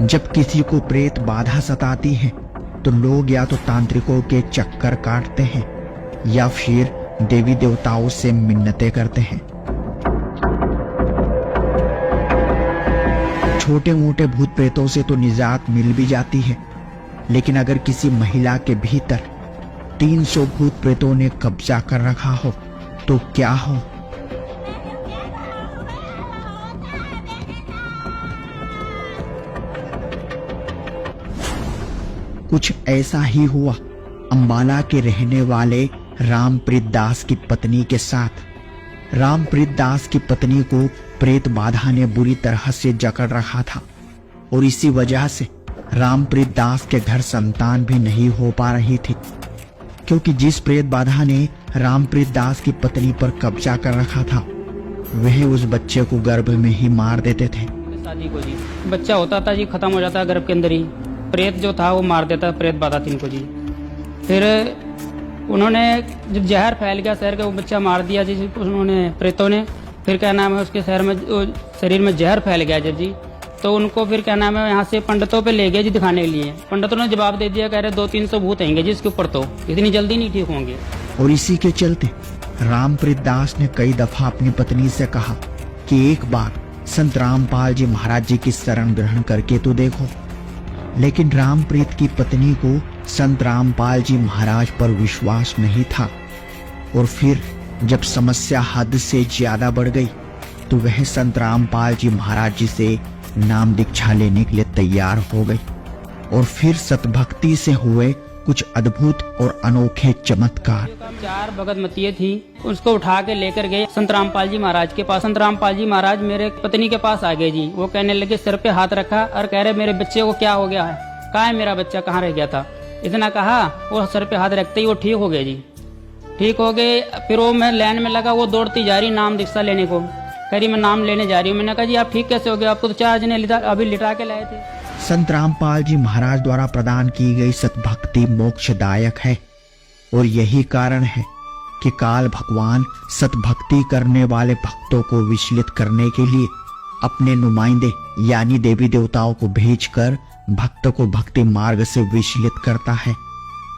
जब किसी को प्रेत बाधा सताती है तो लोग या तो तांत्रिकों के चक्कर काटते हैं या फिर देवी देवताओं से मिन्नतें करते हैं। छोटे मोटे भूत प्रेतों से तो निजात मिल भी जाती है, लेकिन अगर किसी महिला के भीतर 300 भूत प्रेतों ने कब्जा कर रखा हो तो क्या हो। कुछ ऐसा ही हुआ अंबाला के रहने वाले रामप्रीत दास की पत्नी के साथ। रामप्रीत दास की पत्नी को प्रेत बाधा ने बुरी तरह से जकड़ रखा था और इसी वजह से रामप्रीत दास के घर संतान भी नहीं हो पा रही थी, क्योंकि जिस प्रेत बाधा ने रामप्रीत दास की पत्नी पर कब्जा कर रखा था वह उस बच्चे को गर्भ में ही मार देते थे। शादी को जी बच्चा होता था जी, खत्म हो जाता गर्भ के अंदर ही। प्रेत जो था वो मार देता, प्रेत बाधा थी इनको जी। फिर उन्होंने जब जहर फैल गया शहर का, वो बच्चा मार दिया जी उन्होंने, प्रेतों ने। फिर क्या नाम है उसके शहर में शरीर में जहर फैल गया जब जी, तो उनको फिर क्या नाम है यहाँ से पंडितों पे ले गए जी दिखाने के लिए। पंडितों ने जवाब दे दिया, कह रहे 200-300 भूत आएंगे जी इसके ऊपर, तो इतनी जल्दी नहीं ठीक होंगे। और इसी के चलते रामप्रीत दास ने कई दफा अपनी पत्नी से कहा कि एक बार संत रामपाल जी महाराज जी की शरण ग्रहण करके तो देखो, लेकिन रामप्रीत की पत्नी को संत रामपाल जी महाराज पर विश्वास नहीं था। और फिर जब समस्या हद से ज्यादा बढ़ गई तो वह संत रामपाल जी महाराज जी से नाम दीक्षा लेने के लिए तैयार हो गई और फिर सतभक्ति से हुए कुछ अद्भुत और अनोखे चमत्कार। 4 भगतमतिये थी, उसको उठा के लेकर गए संत रामपाल जी महाराज के पास। संत रामपाल जी महाराज मेरे पत्नी के पास आ गए जी। वो कहने लगे, सिर पे हाथ रखा और कह रहे मेरे बच्चे को क्या हो गया है, कहाँ है मेरा बच्चा, कहाँ रह गया था। इतना कहा, वो सर पे हाथ रखते ही वो ठीक हो गए जी। ठीक हो गए। फिर वो मैं लाइन में लगा, वो दौड़ती जा रही नाम दीक्षा लेने को, कह रही मैं नाम लेने जा रही हूँ। मैंने कहा जी आप ठीक कैसे हो गए, आपको तो 4 जने अभी लिटा के लाए थे। संत रामपाल जी महाराज द्वारा प्रदान की गई सतभक्ति मोक्षदायक है और यही कारण है कि काल भगवान सतभक्ति करने वाले भक्तों को विचलित करने के लिए अपने नुमाइंदे यानी देवी देवताओं को भेजकर भक्त को भक्ति मार्ग से विचलित करता है।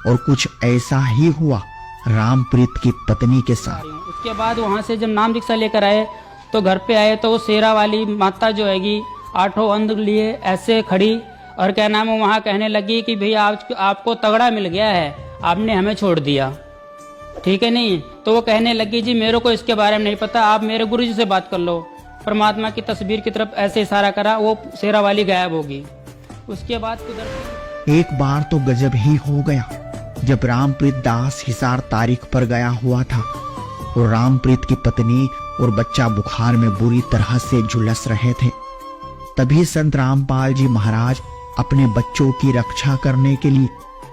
और कुछ ऐसा ही हुआ रामप्रीत की पत्नी के साथ। उसके बाद वहां से जब नाम दीक्षा लेकर आए तो घर पे आए तो वो शेरा वाली माता जो हैगी 8 अंध लिए ऐसे खड़ी और क्या नाम है वहाँ कहने लगी कि भैया आपको तगड़ा मिल गया है, आपने हमें छोड़ दिया, ठीक है नहीं। तो वो कहने लगी जी मेरे को इसके बारे में नहीं पता, आप मेरे गुरुजी से बात कर लो। परमात्मा की तस्वीर की तरफ ऐसे इशारा करा, वो शेरा वाली गायब होगी। उसके बाद एक बार तो गजब ही हो गया जब रामप्रीत दास हिसार तारीख पर गया हुआ था और रामप्रीत की पत्नी और बच्चा बुखार में बुरी तरह से झुलस रहे थे। तभी संत रामपाल जी महाराज अपने बच्चों की रक्षा करने के लिए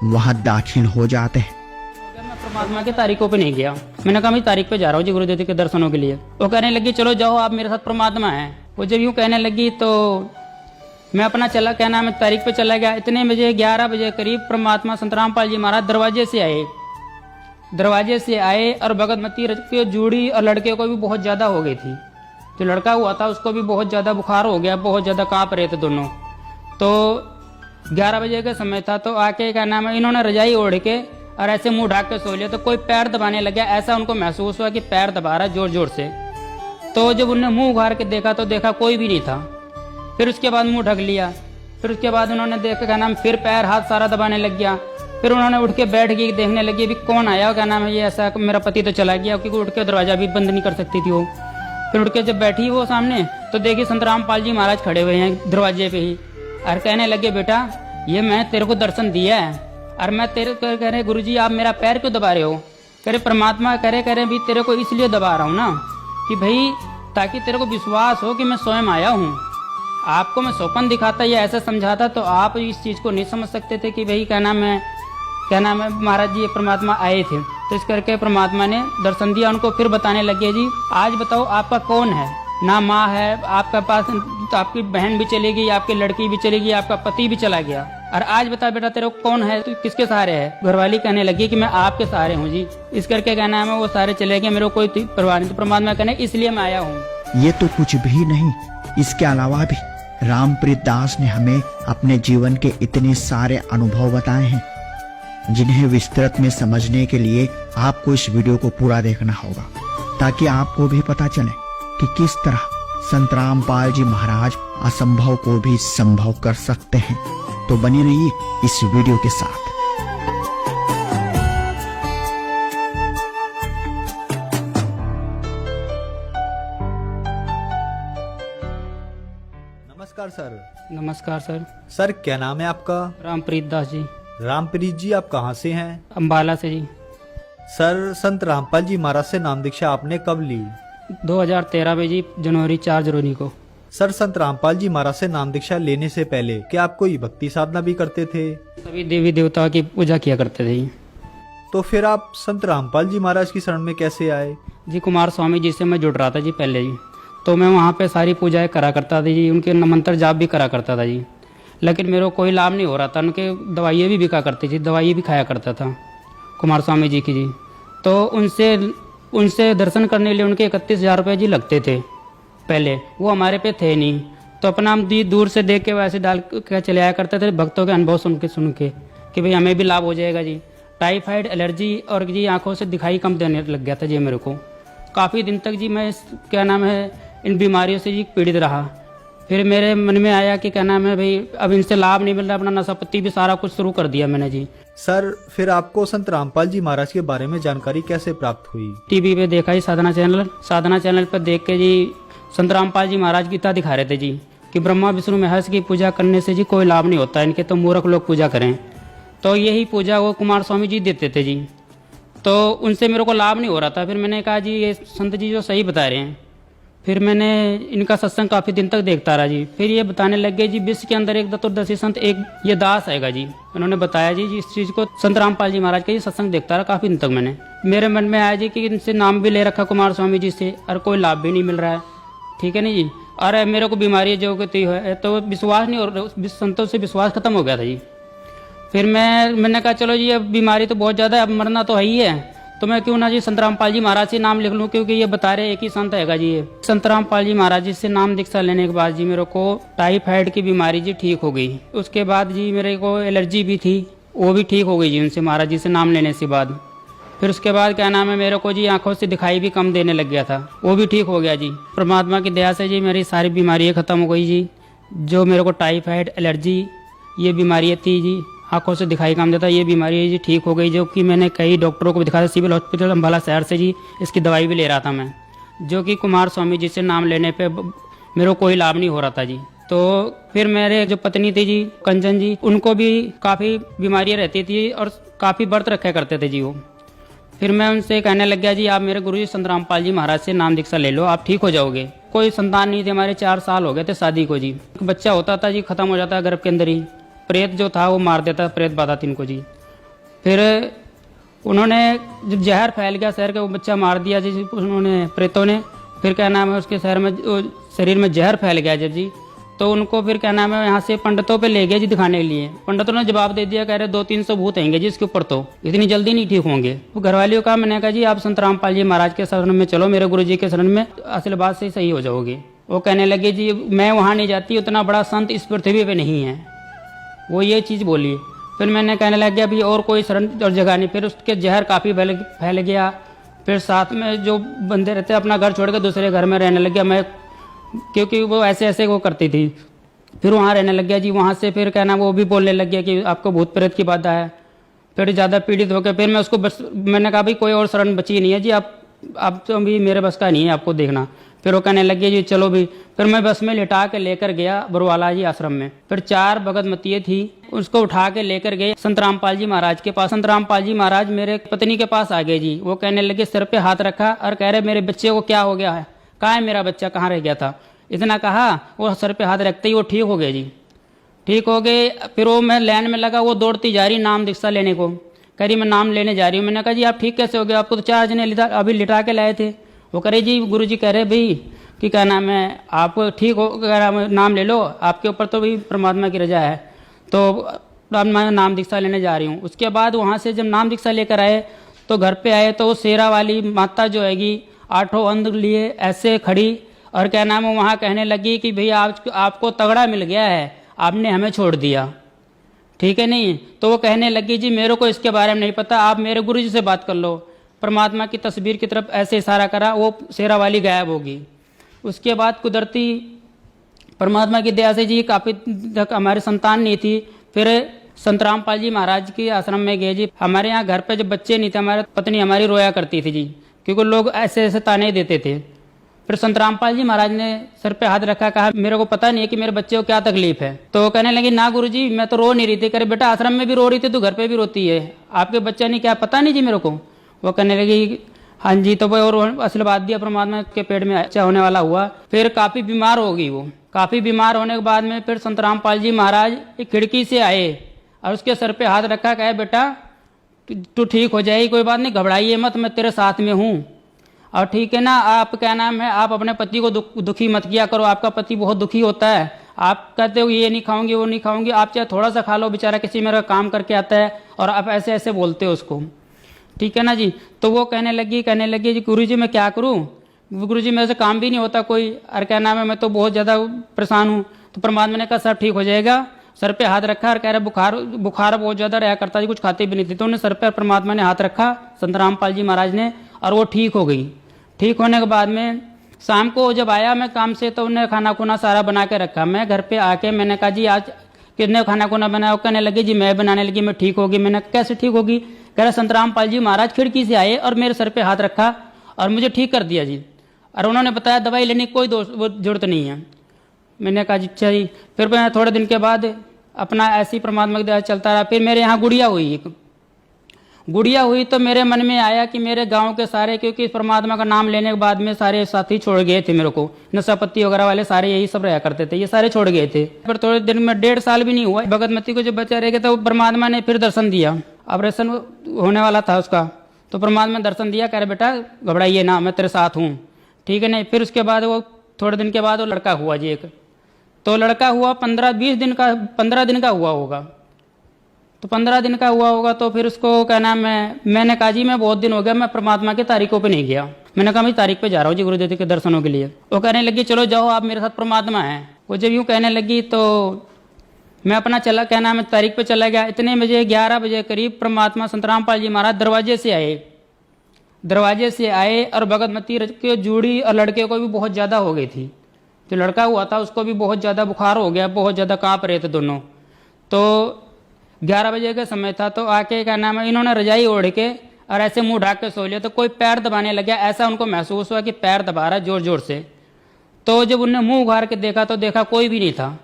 वहां दाखिल हो जाते हैं। मैं परमात्मा की तारीखों पे नहीं गया, मैंने कहा मैं तारीख पे जा रहा हूँ जी गुरुदेव के दर्शनों के लिए। वो कहने लगी चलो जाओ आप मेरे साथ, परमात्मा है। वो जब यूँ कहने लगी तो मैं अपना चला, क्या नाम है, तारीख पे चला गया। इतने बजे 11 बजे करीब परमात्मा संत रामपाल जी महाराज दरवाजे से आए और भगतमती के जूड़ी और लड़के को भी बहुत ज्यादा हो गई थी। जो लड़का हुआ था उसको भी बहुत ज्यादा बुखार हो गया, बहुत ज्यादा कांप रहे थे दोनों। तो 11 बजे का समय था, तो आके क्या नाम है इन्होंने रजाई ओढ़ के और ऐसे मुंह ढाक के सो लिया। तो कोई पैर दबाने लगा, ऐसा उनको महसूस हुआ कि पैर दबा रहा जोर जोर से। तो जब उन्होंने मुंह उघार के देखा तो देखा कोई भी नहीं था। फिर उसके बाद मुंह ढक लिया। फिर उसके बाद उन्होंने देखा क्या नाम फिर पैर हाथ सारा दबाने लग गया। फिर उन्होंने उठ के बैठ गई, देखने लगी अभी कौन आया, क्या नाम है ये ऐसा। मेरा पति तो चला गया, क्योंकि उठ के दरवाजा भी बंद नहीं कर सकती थी वो। फिर उठ के जब बैठी वो सामने तो देखी संत रामपाल जी महाराज खड़े हुए हैं दरवाजे पे ही और कहने लगे बेटा ये मैं तेरे को दर्शन दिया है और मैं तेरे को कह रहे गुरुजी आप मेरा पैर क्यों दबा रहे हो। कह रहे परमात्मा कह रहे भी तेरे को इसलिए दबा रहा हूँ ना कि भाई ताकि तेरे को विश्वास हो कि मैं स्वयं आया हूँ। आपको मैं सौपन दिखाता या ऐसा समझाता तो आप इस चीज को नहीं समझ सकते थे कि भाई क्या नाम है महाराज जी ये परमात्मा आए थे। तो इस करके परमात्मा ने दर्शन दिया उनको। फिर बताने लगे जी आज बताओ आपका कौन है, ना माँ है आपका पास, तो आपकी बहन भी चली गई, आपकी लड़की भी चली गई, आपका पति भी चला गया, और आज बता बेटा तेरे को कौन है, तू किसके सहारे है। घरवाली कहने लगी कि मैं आपके सहारे हूँ जी। इस करके क्या नाम है वो सारे चले गए, मेरे को कोई परवाह नहीं। तो परमात्मा कहने इसलिए मैं आया हूँ। ये तो कुछ भी नहीं, इसके अलावा भी रामप्रीत दास ने हमें अपने जीवन के इतने सारे अनुभव बताए हैं जिन्हें विस्तृत में समझने के लिए आपको इस वीडियो को पूरा देखना होगा, ताकि आपको भी पता चले कि किस तरह संत रामपाल जी महाराज असंभव को भी संभव कर सकते हैं। तो बने रहिए इस वीडियो के साथ। नमस्कार सर। नमस्कार सर। सर क्या नाम है आपका? रामप्रीत दास जी। रामप्रीत जी, आप कहाँ से हैं? अम्बाला से जी। सर, संत रामपाल जी महाराज से नाम दीक्षा आपने कब ली? 2013 में जी, जनवरी 4 जनवरी को। सर, संत रामपाल जी महाराज से नाम दीक्षा लेने से पहले क्या आप कोई भक्ति साधना भी करते थे? सभी देवी देवताओं की पूजा किया करते थे। तो फिर आप संत रामपाल जी महाराज की शरण में कैसे आए? जी, कुमार स्वामी जी से मैं जुड़ रहा था जी पहले जी, तो मैं वहाँ पे सारी पूजाएं करा करता था जी, उनके मंत्र जाप भी करा करता था जी, लेकिन मेरे को कोई लाभ नहीं हो रहा था। उनके दवाइयाँ भी बिका करती थी, दवाई भी खाया करता था कुमार स्वामी जी की जी। तो उनसे दर्शन करने के लिए उनके 31,000 रुपये जी लगते थे पहले, वो हमारे पे थे नहीं, तो अपना हम दूर से देख के वैसे डाल के चले आया करते थे, भक्तों के अनुभव सुन के कि भाई हमें भी लाभ हो जाएगा जी। टाइफाइड, एलर्जी और जी आंखों से दिखाई कम देने लग गया था जी मेरे को। काफ़ी दिन तक जी मैं इन बीमारियों से जी पीड़ित रहा। फिर मेरे मन में आया कि भाई अब इनसे लाभ नहीं मिल रहा, अपना नशा पत्ती भी सारा कुछ शुरू कर दिया मैंने जी। सर, फिर आपको संत रामपाल जी महाराज के बारे में जानकारी कैसे प्राप्त हुई? टीवी पे देखा जी, साधना चैनल पर देख के जी संत रामपाल जी महाराज गीता दिखा रहे थे जी कि ब्रह्मा विष्णु महेश की पूजा करने से जी कोई लाभ नहीं होता, इनके तो मूर्ख लोग पूजा करें। तो यही पूजा वो कुमार स्वामी जी देते थे जी, तो उनसे मेरे को लाभ नहीं हो रहा था। फिर मैंने कहा जी ये संत जी जो सही बता रहे हैं। फिर मैंने इनका सत्संग काफ़ी दिन तक देखता रहा जी। फिर ये बताने लग गए जी विश्व के अंदर एक चतुर्दशी संत एक ये दास आएगा जी, उन्होंने बताया जी इस चीज़ को। संत रामपाल जी महाराज का ये सत्संग देखता रहा काफ़ी दिन तक मैंने। मेरे मन में आया जी कि इनसे नाम भी ले रखा कुमार स्वामी जी से और कोई लाभ भी नहीं मिल रहा है, ठीक है नहीं जी। और मेरे को बीमारी जो है तो विश्वास नहीं, और संतों से विश्वास खत्म हो गया था जी। फिर मैंने कहा चलो जी अब बीमारी तो बहुत ज़्यादा है, अब मरना तो है ही है, तो मैं क्यों ना जी संत रामपाल जी महाराज से नाम लिख लूँ, क्योंकि ये बता रहे एक ही संत हैगा जी। ये संत रामपाल जी महाराज जी से नाम दीक्षा लेने के बाद जी मेरे को टाइफाइड की बीमारी जी ठीक हो गई। उसके बाद जी मेरे को एलर्जी भी थी, वो भी ठीक हो गई जी उनसे महाराज जी से नाम लेने से बाद। फिर उसके बाद मेरे को जी आंखों से दिखाई भी कम देने लग गया था, वो भी ठीक हो गया जी। परमात्मा की दया से जी मेरी सारी बीमारियाँ खत्म हो गई जी। जो मेरे को टाइफाइड, एलर्जी ये बीमारियाँ थी जी, आंखों से दिखाई कम देता, ये बीमारी जी ठीक हो गई, जो कि मैंने कई डॉक्टरों को भी दिखाया। सिविल हॉस्पिटल अम्बाला शहर से जी इसकी दवाई भी ले रहा था मैं, जो कि कुमार स्वामी जी से नाम लेने पे मेरे को कोई लाभ नहीं हो रहा था जी। तो फिर मेरे जो पत्नी थी जी कंचन जी, उनको भी काफ़ी बीमारियाँ रहती थी और काफ़ी व्रत रखा करते थे जी वो। फिर मैं उनसे कहने लग गया जी आप मेरे गुरुजी संत रामपाल जी महाराज से नाम दीक्षा ले लो, आप ठीक हो जाओगे। कोई संतान नहीं थे हमारे, 4 साल हो गए थे शादी को जी। बच्चा होता था जी खत्म हो जाता गर्भ के अंदर ही, प्रेत जो था वो मार देता, प्रेत बाधा थी इनको जी। फिर उन्होंने जब जहर फैल गया शहर का, वो बच्चा मार दिया जी उन्होंने, प्रेतों ने। फिर उसके शहर में शरीर में जहर फैल गया जब जी, तो उनको फिर यहाँ से पंडितों पे ले गए जी दिखाने के लिए। पंडितों ने जवाब दे दिया, कह रहे 200-300 भूत आएंगे जी इसके ऊपर, तो इतनी जल्दी नहीं ठीक होंगे। तो घरवालियों का मैंने कहा जी आप संत रामपाल जी महाराज के शरण में चलो, मेरे गुरु जी के शरण में असल बात से सही हो जाओगे। वो कहने लगे जी मैं वहाँ नहीं जाती, उतना बड़ा संत इस पृथ्वी पे नहीं है, वो ये चीज़ बोली। फिर मैंने कहने लग गया अभी और कोई शरण और जगह नहीं। फिर उसके जहर काफ़ी फैल गया। फिर साथ में जो बंदे रहते अपना घर छोड़ कर दूसरे घर में रहने लग गया मैं, क्योंकि वो ऐसे वो करती थी। फिर वहाँ रहने लग गया जी। वहाँ से फिर वो भी बोलने लग गया कि आपको भूत प्रेत की बाधा है। फिर ज़्यादा पीड़ित हो गया। फिर मैं उसको मैंने कहा भाई कोई और शरण बची नहीं है जी, आप तो अभी मेरे बस का नहीं है आपको देखना। फिर वो कहने लगे जी चलो भी। फिर मैं बस में लिटा के लेकर गया बरुवाला जी आश्रम में। फिर 4 भगत मतिये थी, उसको उठा के लेकर गए संत रामपाल जी महाराज के पास। संत रामपाल जी महाराज मेरे पत्नी के पास आ गए जी। वो कहने लगे, सिर पे हाथ रखा और कह रहे मेरे बच्चे को क्या हो गया है, कहाँ है मेरा बच्चा, कहाँ रह गया था। इतना कहा, वो सर पे हाथ रखते ही वो ठीक हो गए जी। ठीक हो गए। फिर वो मैं लाइन में लगा, वो दौड़ती जा रही नाम दीक्षा लेने को, कह रही मैं नाम लेने जा रही हूँ। मैंने कहा जी आप ठीक कैसे हो गए, आपको तो 4 जने अभी लिटा के लाए थे। वो करे जी गुरु जी कह रहे भाई कि क्या नाम है, आप ठीक हो, नाम ले लो, आपके ऊपर तो भाई परमात्मा की रजा है, तो अब मैं नाम दीक्षा लेने जा रही हूँ। उसके बाद वहाँ से जब नाम दीक्षा लेकर आए तो घर पे आए तो वो शेरा वाली माता जो हैगी 8 अंध लिए ऐसे खड़ी और क्या नाम है वहाँ कहने लगी कि भैया आपको तगड़ा मिल गया है, आपने हमें छोड़ दिया, ठीक है नहीं। तो वो कहने लगी जी मेरे को इसके बारे में नहीं पता, आप मेरे गुरु जी से बात कर लो। परमात्मा की तस्वीर की तरफ ऐसे इशारा करा, वो शेरा वाली गायब होगी। उसके बाद कुदरती परमात्मा की दया से जी काफ़ी तक हमारी संतान नहीं थी। फिर संत रामपाल जी महाराज के आश्रम में गए जी। हमारे यहाँ घर पे जब बच्चे नहीं थे, हमारी पत्नी हमारी रोया करती थी जी, क्योंकि लोग ऐसे ऐसे ताने देते थे। फिर संत रामपाल जी महाराज ने सर पे हाथ रखा, कहा मेरे को पता नहीं है कि मेरे बच्चे को क्या तकलीफ है। तो कहने लगी ना गुरुजी मैं तो रो नहीं रही थी। करे बेटा आश्रम में भी रो रही थी तो घर पे भी रोती है, आपके बच्चा नहीं क्या पता नहीं जी मेरे को। वो कहने लगी हाँ जी। तो वो और आशीर्वाद दिया, परमात्मा के पेट में अच्छा होने वाला हुआ। फिर काफ़ी बीमार हो गई वो। काफ़ी बीमार होने के बाद में फिर संत रामपाल जी महाराज एक खिड़की से आए और उसके सर पे हाथ रखा, कहे बेटा तू ठीक हो जाएगी, कोई बात नहीं, घबराइए मत, मैं तेरे साथ में हूँ। और ठीक है ना, आप क्या नाम है आप अपने पति को दुखी मत किया करो, आपका पति बहुत दुखी होता है। आप कहते हो ये नहीं खाऊंगी वो नहीं खाऊंगी, आप चाहे थोड़ा सा खा लो, बेचारा किसी मेरा काम करके आता है, और आप ऐसे ऐसे बोलते हो उसको, ठीक है ना जी। तो वो कहने लगी जी गुरुजी मैं क्या करूँ, गुरुजी मेरे से काम भी नहीं होता कोई, और क्या नाम है मैं तो बहुत ज़्यादा परेशान हूँ। तो परमात्मा ने कहा सब ठीक हो जाएगा। सर पे हाथ रखा और कह रहे बुखार बहुत ज़्यादा रहा करता जी, कुछ खाती भी नहीं थी। तो उन्हें सर पे परमात्मा ने हाथ रखा संत रामपाल जी महाराज ने, और वो ठीक हो गई। ठीक होने के बाद में शाम को जब आया मैं काम से, तो उन्हें खाना खुना सारा बना के रखा। मैं घर पे आके मैंने कहा जी आज कितने खाना खुना बनाया। कहने लगी जी मैं बनाने लगी, मैं ठीक होगी। मैंने कैसे ठीक होगी, कह रहे संत रामपाल जी महाराज खिड़की से आए और मेरे सर पे हाथ रखा और मुझे ठीक कर दिया जी। और उन्होंने बताया दवाई लेने की कोई जरूरत नहीं है। मैंने कहा जी अच्छा जी। फिर मैं थोड़े दिन के बाद अपना ऐसी परमात्मा की दया चलता रहा। फिर मेरे यहाँ गुड़िया हुई तो मेरे मन में आया कि मेरे गांव के सारे, क्योंकि परमात्मा का नाम लेने के बाद में सारे साथी छोड़ गए थे मेरे को, नशापत्ती वगैरह वाले सारे यही सब रहा करते थे, ये सारे छोड़ गए थे। फिर थोड़े दिन में 1.5 साल भी नहीं हुआ, भगतमती को जब बच्चा रह गया तो परमात्मा ने फिर दर्शन दिया। ऑपरेशन होने वाला था उसका, तो परमात्मा ने दर्शन दिया, कह रहे बेटा घबराइए ना, मैं तेरे साथ हूँ, ठीक है नहीं। फिर उसके बाद वो थोड़े दिन के बाद वो लड़का हुआ जी एक। तो लड़का हुआ 15 दिन का हुआ होगा। तो 15 दिन का हुआ होगा। तो फिर उसको क्या नाम है, मैंने कहा जी मैं बहुत दिन हो गया मैं परमात्मा की तारीखों पे नहीं गया। मैंने कहा मैं तारीख पे जा रहा हूँ जी गुरुदेव के दर्शनों के लिए। वो कहने लगी चलो जाओ आप मेरे साथ परमात्मा है। वो जब यूँ कहने लगी तो मैं अपना चला क्या नाम है तारीख पे चला गया। इतने बजे 11 बजे करीब परमात्मा संत रामपाल जी महाराज दरवाजे से आए और भगतमती के जूड़ी और लड़के को भी बहुत ज़्यादा हो गई थी। जो लड़का हुआ था उसको भी बहुत ज़्यादा बुखार हो गया, बहुत ज़्यादा काँप रहे थे दोनों। तो 11 बजे का समय था। तो आके क्या नाम है इन्होंने रजाई ओढ़ के और ऐसे मुंह ढाक के सो लिया। तो कोई पैर दबाने लगा, ऐसा उनको महसूस हुआ कि पैर दबा रहा है जोर जोर से। तो जब उन्होंने मुंह उघार के देखा तो देखा कोई भी नहीं था।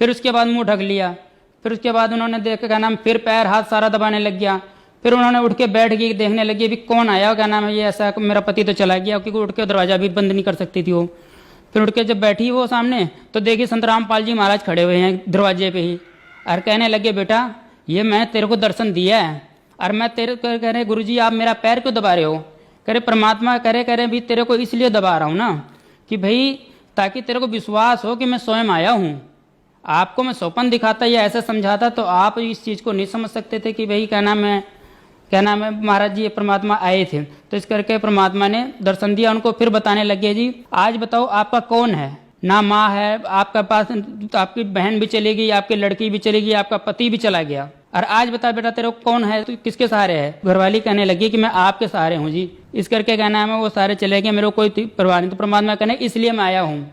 फिर उसके बाद मुंह ढक लिया। फिर उसके बाद उन्होंने देखा क्या नाम फिर पैर हाथ सारा दबाने लग गया। फिर उन्होंने उठ के बैठ गई, देखने लगी अभी कौन आया, क्या नाम है ये ऐसा, मेरा पति तो चला गया, क्योंकि उठ के दरवाजा भी बंद नहीं कर सकती थी वो। फिर उठ के जब बैठी वो सामने तो देखी संत रामपाल जी महाराज खड़े हुए हैं दरवाजे पे ही, और कहने लगे बेटा ये मैं तेरे को दर्शन दिया है, और मैं तेरे कह रहे गुरुजी आप मेरा पैर क्यों दबा रहे हो। कह रहे परमात्मा कह रहे भी तेरे को इसलिए दबा रहा हूँ ना कि भाई ताकि तेरे को विश्वास हो कि मैं स्वयं आया हूँ। आपको मैं सौपन दिखाता या ऐसा समझाता तो आप इस चीज़ को नहीं समझ सकते थे कि भाई क्या नाम है महाराज जी ये परमात्मा आए थे। तो इस करके परमात्मा ने दर्शन दिया उनको। फिर बताने लगे जी आज बताओ आपका कौन है, ना माँ है आपका पास, तो आपकी बहन भी चली गई, आपकी लड़की भी चली गई, आपका पति भी चला गया, और आज बता बेटा तेरे को कौन है, तो किसके सहारे है। घरवाली कहने लगी कि मैं आपके सहारे हूँ जी। इस करके क्या नाम है वो सारे चले गए, मेरे को कोई परवाह नहीं। तो परमात्मा कहने इसलिए मैं आया हूँ।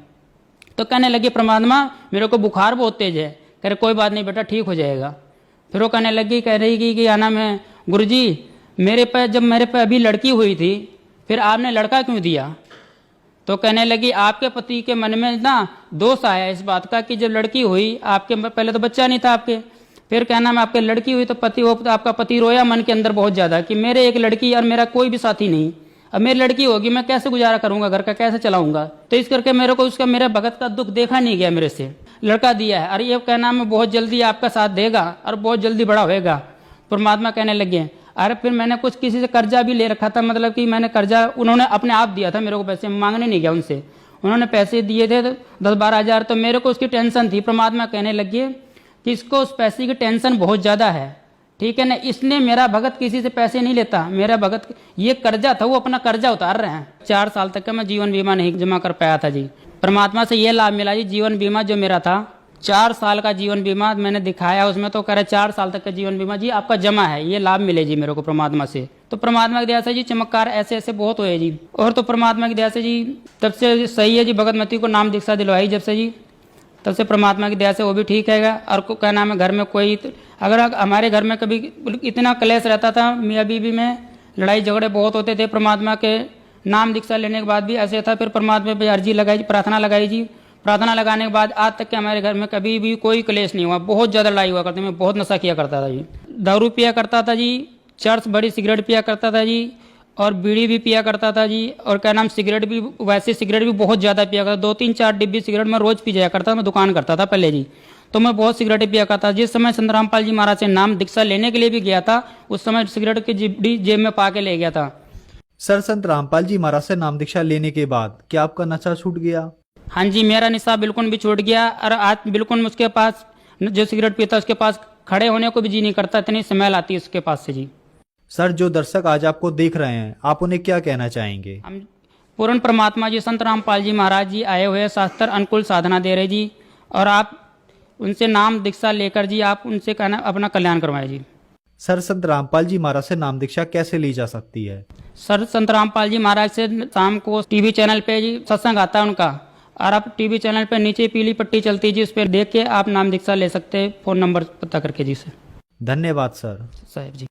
तो कहने लगी परमात्मा मेरे को बुखार बहुत तेज है। कह रहे कोई बात नहीं बेटा ठीक हो जाएगा। फिर वो कहने लगी कह रही कि क्या नाम है गुरुजी जब मेरे पे अभी लड़की हुई थी फिर आपने लड़का क्यों दिया। तो कहने लगी आपके पति के मन में ना दोष आया इस बात का कि जब लड़की हुई आपके पहले तो बच्चा नहीं था आपके, फिर क्या नाम है आपके लड़की हुई तो आपका पति रोया मन के अंदर बहुत ज़्यादा कि मेरे एक लड़की और मेरा कोई भी साथी नहीं, अब मेरी लड़की होगी मैं कैसे गुजारा करूंगा, घर का कैसे चलाऊंगा। तो इस करके मेरे को उसका मेरे भगत का दुख देखा नहीं गया, मेरे से लड़का दिया है, और ये क्या नाम है बहुत जल्दी आपका साथ देगा और बहुत जल्दी बड़ा होएगा। परमात्मा कहने लगे अरे फिर मैंने कुछ किसी से कर्जा भी ले रखा था, मतलब कि मैंने कर्जा उन्होंने अपने आप दिया था मेरे को, पैसे मांगने नहीं गया उनसे, उन्होंने पैसे दिए थे 10-12 हज़ार। तो मेरे को उसकी टेंशन थी। परमात्मा कहने लगे कि इसको उस पैसे की टेंशन बहुत ज़्यादा है ठीक है ना। इसने मेरा भगत किसी से पैसे नहीं लेता, मेरा भगत ये कर्जा था, वो अपना कर्जा उतार रहे हैं। 4 साल तक का मैं जीवन बीमा नहीं जमा कर पाया था जी। परमात्मा से ये लाभ मिला जी, जीवन बीमा जो मेरा था 4 साल का जीवन बीमा मैंने दिखाया, उसमें तो कह रहे 4 साल तक का जीवन बीमा जी आपका जमा है, ये लाभ मिले जी मेरे को परमात्मा से। तो परमात्मा की दया से जी चमत्कार ऐसे ऐसे बहुत हुए जी। और तो परमात्मा की दया से जी तब से सही है जी, भगतमती को नाम दीक्षा दिलवाई जब से जी, तब से परमात्मा की दया से वो भी ठीक है। और क्या नाम है, घर में कोई अगर हमारे घर में कभी इतना क्लेश रहता था, मियाँ बीवी में लड़ाई झगड़े बहुत होते थे, परमात्मा के नाम दीक्षा लेने के बाद भी ऐसे था। फिर परमात्मा पे अर्जी लगाई, प्रार्थना लगाई जी। प्रार्थना लगाने के बाद आज तक के हमारे घर में कभी भी कोई क्लेश नहीं हुआ। बहुत ज़्यादा लड़ाई हुआ करती, मैं बहुत नशा किया करता था जी, दारू पिया करता था जी, चर्च बड़ी सिगरेट पिया करता था जी, और बीड़ी भी पिया करता था जी। और क्या नाम सिगरेट भी, वैसे सिगरेट भी बहुत ज़्यादा पिया करता, 2-3-4 डिब्बी सिगरेट मैं रोज़ पी जाया करता। मैं दुकान करता था पहले जी, तो मैं बहुत सिगरेट पिया करता। जिस समय संत रामपाल जी महाराज से नाम दीक्षा लेने के लिए भी गया था, उस समय सिगरेट की डिब्बी जेब में पा के ले गया था। सर, संत रामपाल जी महाराज से नाम दीक्षा लेने के बाद क्या आपका नशा छूट गया? हाँ जी, मेरा नशा बिल्कुल भी छूट गया। और आज बिल्कुल उसके पास जो सिगरेट पीता उसके पास खड़े होने को भी जी नहीं करता, इतनी स्मेल आती है उसके पास से जी। सर, जो दर्शक आज आपको देख रहे हैं, आप उन्हें क्या कहना चाहेंगे? हम पूर्ण परमात्मा जी संत रामपाल जी महाराज जी आए हुए शास्त्र अनुकूल साधना दे रहे जी, और आप उनसे नाम दीक्षा लेकर जी आप उनसे कहना अपना कल्याण करवाए जी। सर, संत रामपाल जी महाराज से नाम दीक्षा कैसे ली जा सकती है? सर, संत रामपाल जी महाराज से शाम को टीवी चैनल पे जी सत्संग आता है उनका, और आप टीवी चैनल पे नीचे पीली पट्टी चलती है जी, उस पर देख के आप नाम दीक्षा ले सकते हैं, फ़ोन नंबर पता करके जी। सर धन्यवाद सर। साहब जी।